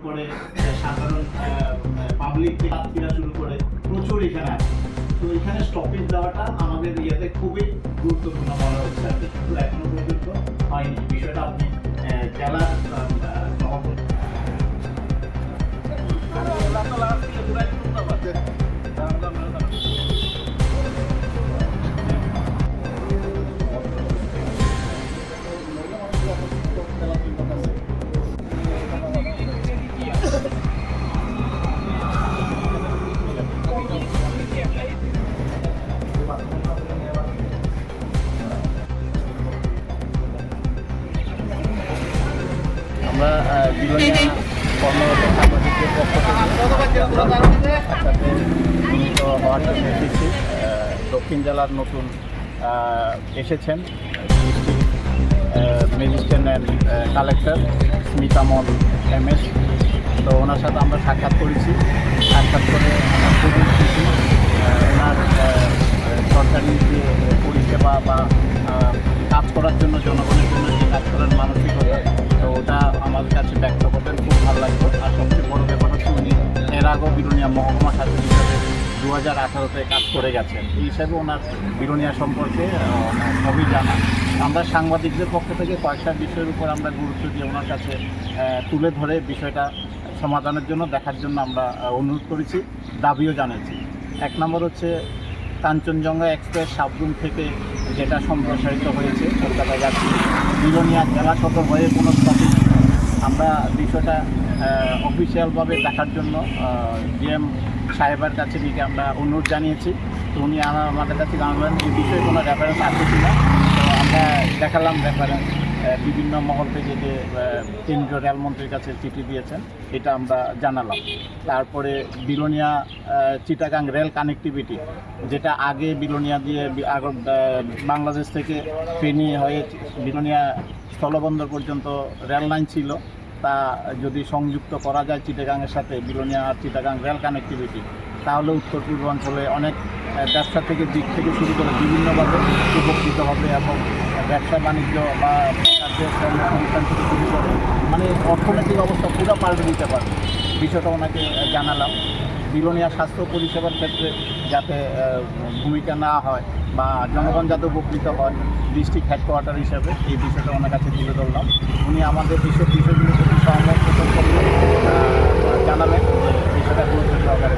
করে সাধারণ পাবলিক যাত্রীরা শুরু করে প্রচুর এখানে আছে। তো এখানে স্টপেজ দেওয়াটা আমাদের ইয়েতে খুবই গুরুত্বপূর্ণ মনে হচ্ছে আর কি, কিন্তু এখনো পর্যন্ত হয়নি। বিষয়টা আপনি জেলার আমরা বিলোনিয়া কর্মরত সাংবাদিকদের পক্ষ থেকে একসাথে মিলিত হওয়ার জন্য এসেছি। দক্ষিণ জেলার নতুন এসেছেন district magistrate and collector Smitamol MS। তো ওনার সাথে আমরা সাক্ষাৎ করেছি। সাক্ষাৎ করে আমরা খুবই খুশি। ওনার সরকারি যে পরিষেবা বা কাজ করার জন্য, জনগণের জন্য যে কাজ করার মানসিকতা, তো ওটা আমার কাছে ব্যক্ত করতেন, খুব ভালো লাগতো। আর সবচেয়ে বড় ব্যাপার হচ্ছে উনি এর আগেও বিলোনিয়া মহকুমা শাসক হিসাবে 2018-তে কাজ করে গেছেন। এই হিসাবে ওনার বিলোনিয়া সম্পর্কে সবই জানা। আমরা সাংবাদিকদের পক্ষ থেকে কয়েকটা বিষয়ের উপর আমরা গুরুত্ব দিয়ে ওনার কাছে তুলে ধরে বিষয়টা সমাধানের জন্য দেখার জন্য আমরা অনুরোধ করেছি, দাবিও জানিয়েছি। 1 নম্বর হচ্ছে কাঞ্চনজঙ্ঘা এক্সপ্রেস সাবরুম থেকে যেটা সম্প্রসারিত হয়েছে কলকাতা যাচ্ছি, বিলোনিয়া জেলা সদর হয়ে কোনো স্টপেজ। আমরা বিষয়টা অফিসিয়ালভাবে দেখার জন্য GM সাহেবের কাছে নিয়ে আমরা অনুরোধ জানিয়েছি। তো উনি আমাদের কাছে জানালেন এই বিষয়ে কোনো রেফারেন্স আছে কি না। তো আমরা দেখালাম রেফারেন্স, বিভিন্ন মহল থেকে যে কেন্দ্রীয় রেলমন্ত্রীর কাছে চিঠি দিয়েছেন, এটা আমরা জানালাম। তারপরে বিলোনিয়া চিটাগাং রেল কানেক্টিভিটি, যেটা আগে বিলোনিয়া দিয়ে বাংলাদেশ থেকে ফেনী হয়ে বিলোনিয়া স্থলবন্দর পর্যন্ত রেল লাইন ছিল, তা যদি সংযুক্ত করা যায় চিটাগাংয়ের সাথে, বিলোনিয়া আর চিটাগাং রেল কানেক্টিভিটি, তাহলে উত্তর পূর্বাঞ্চলে অনেক ব্যবসা থেকে দিক থেকে শুরু করে বিভিন্নভাবে উপকৃত হবে এবং ব্যবসা বাণিজ্য বা কাজের কর্মসংস্থান থেকে শুরু করে মানে অর্থনৈতিক অবস্থা পুরো পাল্টে দিতে পারবে। বিষয়টা ওনাকে জানালাম। বিলোনিয়া স্বাস্থ্য পরিষেবার ক্ষেত্রে যাতে ভূমিকা না হয় বা জনগণ যাতে উপকৃত হয় ডিস্ট্রিক্ট হেডকোয়ার্টার হিসাবে, এই বিষয়টা ওনার কাছে তুলে ধরলাম। উনি আমাদের বিষয়গুলোর প্রতি সহমত পোষণ করলেন, জানালেন বিষয়টা গুরুত্ব সহকারে।